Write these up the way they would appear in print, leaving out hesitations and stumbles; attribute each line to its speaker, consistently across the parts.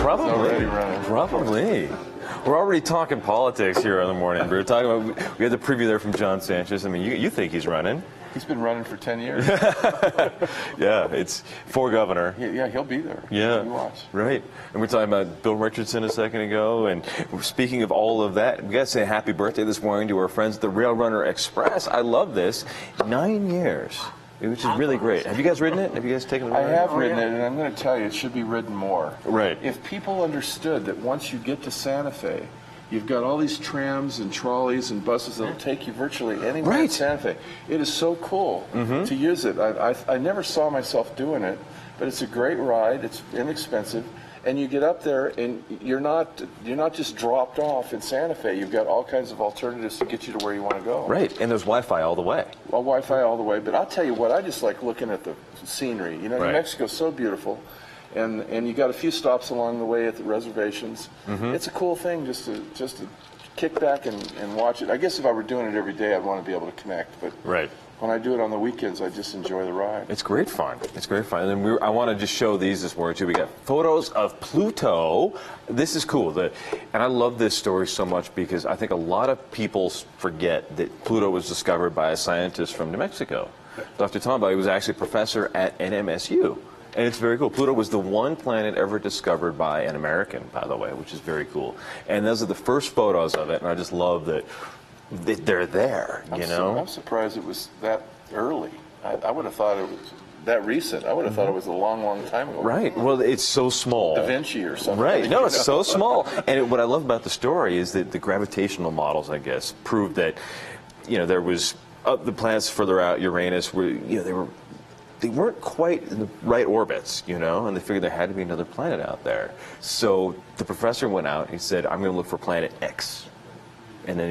Speaker 1: Probably.
Speaker 2: Running.
Speaker 1: Probably. We're already talking politics here on the morning. We were talking about, we had the preview there from John Sanchez. I mean, you think he's running?
Speaker 2: He's been running for 10 years.
Speaker 1: Yeah, it's for governor.
Speaker 2: Yeah, he'll be there.
Speaker 1: Yeah,
Speaker 2: You watch.
Speaker 1: right. And we're talking about Bill Richardson a second ago. And speaking of all of that, we got to say happy birthday this morning to our friends at the Rail Runner Express. I love this. 9 years, which is really great. Have you guys ridden it? Have you guys taken it?
Speaker 2: I have ridden it, and I'm going to tell you, it should be ridden more.
Speaker 1: Right.
Speaker 2: If people understood that once you get to Santa Fe, you've got all these trams and trolleys and buses that'll take you virtually anywhere in Santa Fe. It is so cool to use it. I never saw myself doing it, but it's a great ride. It's inexpensive, and you get up there and you're not just dropped off in Santa Fe. You've got all kinds of alternatives to get you to where you want to go.
Speaker 1: Right, and there's Wi-Fi all the way.
Speaker 2: Well, Wi-Fi all the way, but I'll tell you what, I just like looking at the scenery. You know, New Mexico's so beautiful. And you got a few stops along the way at the reservations. It's a cool thing just to kick back and watch it. I guess if I were doing it every day, I'd want to be able to connect. But when I do it on the weekends, I just enjoy the ride.
Speaker 1: It's great fun. It's great fun. And then I want to just show these this morning too. We got photos of Pluto. This is cool. And I love this story so much because I think a lot of people forget that Pluto was discovered by a scientist from New Mexico. Dr. Tombaugh, he was actually a professor at NMSU. And it's very cool. Pluto was the one planet ever discovered by an American, by the way, which is very cool. And those are the first photos of it, and I just love that they're there, you know?
Speaker 2: I'm surprised it was that early. I would have thought it was that recent. I would have thought it was a long, long time ago.
Speaker 1: Right. Well, it's so small.
Speaker 2: Da Vinci or something.
Speaker 1: Right. No, it's so small. And what I love about the story is that the gravitational models, I guess, proved that, you know, there was the planets further out, Uranus, were, you know, they weren't quite in the right orbits, you know, and they figured there had to be another planet out there. So the professor went out and he said, I'm going to look for planet X. And then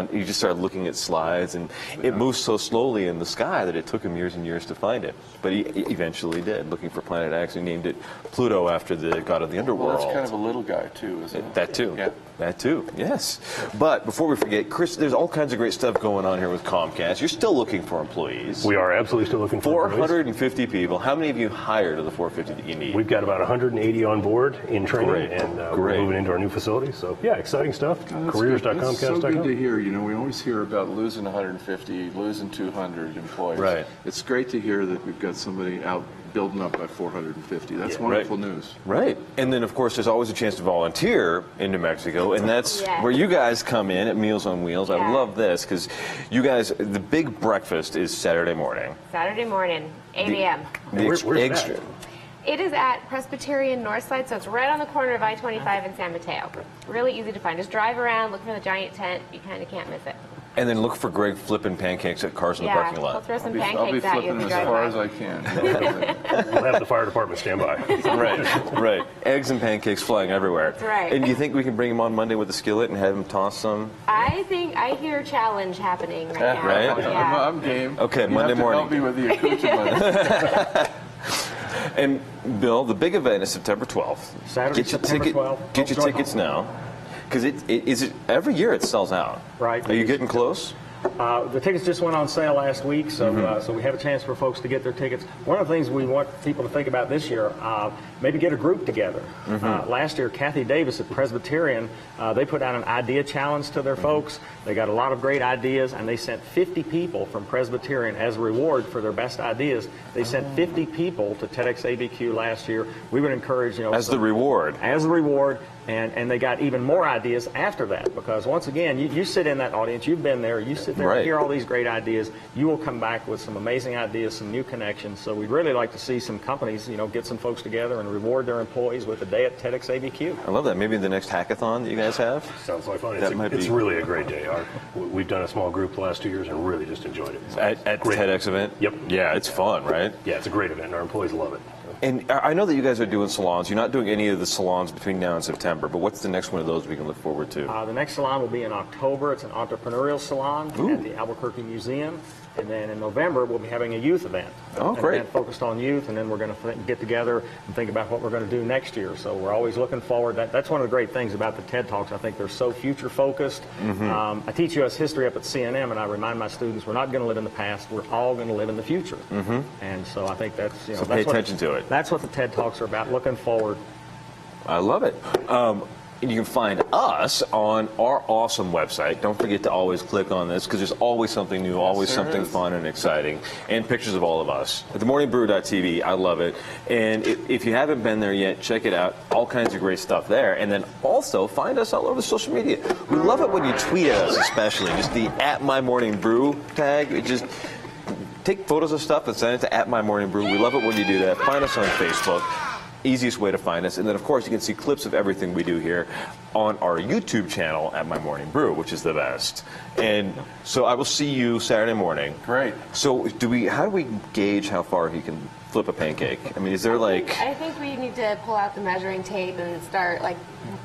Speaker 1: he just started looking at slides, and it moves so slowly in the sky that it took him years and years to find it. But he eventually did, looking for planet X. He named it Pluto after the god of the underworld.
Speaker 2: Well, that's kind of a little guy, too, isn't it?
Speaker 1: That, too.
Speaker 2: Yeah.
Speaker 1: That, too, yes. But before we forget, Chris, there's all kinds of great stuff going on here with Comcast. You're still looking for employees.
Speaker 3: We are absolutely still looking for employees.
Speaker 1: 450 people. How many of you hired of the 450 that you need?
Speaker 3: We've got about 180 on board in training, and we're moving into our new facility. So, yeah, exciting stuff. Careers.comcast.com.
Speaker 2: It's so good to hear. You know, we always hear about losing 150, losing 200 employees.
Speaker 1: Right.
Speaker 2: It's great to hear that we've got somebody out building up by 450. That's wonderful news.
Speaker 1: Right. And then, of course, there's always a chance to volunteer in New Mexico, and that's where you guys come in at Meals on Wheels. I love this because you guys, the big breakfast is Saturday morning.
Speaker 4: Saturday morning, 8 a.m.
Speaker 3: Where's that?
Speaker 4: It is at Presbyterian Northside, so it's right on the corner of I-25 and San Mateo. Really easy to find. Just drive around, look for the giant tent. You kind of can't miss it.
Speaker 1: And then look for Greg flipping pancakes at cars in the parking lot.
Speaker 4: We'll throw some
Speaker 2: I'll be
Speaker 4: pancakes at you
Speaker 2: flipping
Speaker 4: as
Speaker 2: as
Speaker 4: you
Speaker 2: far
Speaker 4: drive
Speaker 2: as I can.
Speaker 3: We'll have the fire department stand by.
Speaker 1: Right. Eggs and pancakes flying everywhere.
Speaker 4: That's right.
Speaker 1: And do you think we can bring him on Monday with a skillet and have him toss some?
Speaker 4: I hear challenge happening right now.
Speaker 1: Right?
Speaker 4: Yeah.
Speaker 2: I'm game.
Speaker 1: Okay,
Speaker 2: you
Speaker 1: Monday
Speaker 2: have to
Speaker 1: morning.
Speaker 2: help me with the accoutrement.
Speaker 1: And Bill, the big event is September 12th.
Speaker 5: Saturday, September 12th.
Speaker 1: Get your tickets now, because it every year it sells out.
Speaker 5: Right.
Speaker 1: Are you getting close?
Speaker 5: The tickets just went on sale last week, so so we have a chance for folks to get their tickets. One of the things we want people to think about this year, maybe get a group together. Last year, Kathy Davis at Presbyterian, they put out an idea challenge to their folks. They got a lot of great ideas, and they sent 50 people from Presbyterian as a reward for their best ideas. They sent 50 people to TEDx ABQ last year. We would encourage,
Speaker 1: as the reward.
Speaker 5: As a reward. And they got even more ideas after that, because once again, you sit in that audience, you've been there, you sit there and hear all these great ideas, you will come back with some amazing ideas, some new connections. So we'd really like to see some companies, get some folks together and reward their employees with a day at TEDx ABQ.
Speaker 1: I love that. Maybe the next hackathon that you guys have?
Speaker 3: Sounds like fun. It's really a great day. We've done a small group the last 2 years and really just enjoyed it.
Speaker 1: At the TEDx event?
Speaker 3: Yep.
Speaker 1: Yeah, it's fun, right?
Speaker 3: Yeah, it's a great event, and our employees love it.
Speaker 1: And I know that you guys are doing salons. You're not doing any of the salons between now and September, but what's the next one of those we can look forward to?
Speaker 5: The next salon will be in October. It's an entrepreneurial salon at the Albuquerque Museum. And then in November, we'll be having a youth event.
Speaker 1: Oh,
Speaker 5: an
Speaker 1: great.
Speaker 5: event focused on youth, and then we're going to get together and think about what we're going to do next year. So we're always looking forward. That's one of the great things about the TED Talks. I think they're so future-focused. I teach U.S. history up at CNM, and I remind my students we're not going to live in the past. We're all going to live in the future. And so I think that's,
Speaker 1: so pay attention to it.
Speaker 5: That's what the TED Talks are about, looking forward.
Speaker 1: I love it. And you can find us on our awesome website. Don't forget to always click on this because there's always something new, always something fun and exciting, and pictures of all of us. At themorningbrew.tv, I love it. And if you haven't been there yet, check it out. All kinds of great stuff there. And then also find us all over social media. We love it when you tweet at us, especially. Just the @MyMorningBrew tag. It just take photos of stuff and send it to @MyMorningBrew. We love it when you do that. Find us on Facebook. Easiest way to find us. And then, of course, you can see clips of everything we do here on our YouTube channel at My Morning Brew, which is the best. And so I will see you Saturday morning.
Speaker 2: Great.
Speaker 1: So how do we gauge how far he can flip a pancake? I mean, is there like...
Speaker 4: I think we need to pull out the measuring tape and start like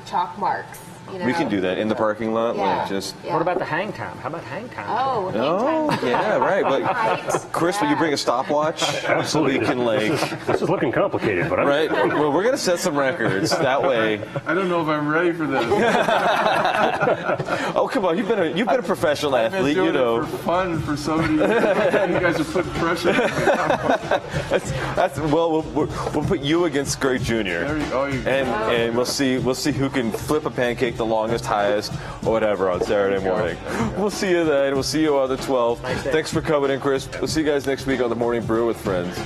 Speaker 4: chalk marks. You know?
Speaker 1: We can do that in the parking lot.
Speaker 4: Yeah.
Speaker 1: Like just.
Speaker 4: Yeah.
Speaker 5: What about the hang time? How about hang time?
Speaker 4: Oh, hang
Speaker 1: Oh,
Speaker 4: time.
Speaker 1: yeah, right. But
Speaker 4: Right.
Speaker 1: Chris, will you bring a stopwatch so we can like?
Speaker 3: This is looking complicated, but
Speaker 1: Right. Well, we're gonna set some records that way.
Speaker 2: I don't know if I'm ready for this.
Speaker 1: Oh, come on! You've been a professional
Speaker 2: I've been
Speaker 1: athlete,
Speaker 2: doing
Speaker 1: you know.
Speaker 2: it for fun for so many years. You guys are putting pressure on me.
Speaker 1: Well, we'll put you against Greg Jr. And we'll see who can flip a pancake the longest, highest, or whatever on Saturday morning. We'll see you then. We'll see you on the 12th. Thanks for coming in, Chris. We'll see you guys next week on the Morning Brew with Friends.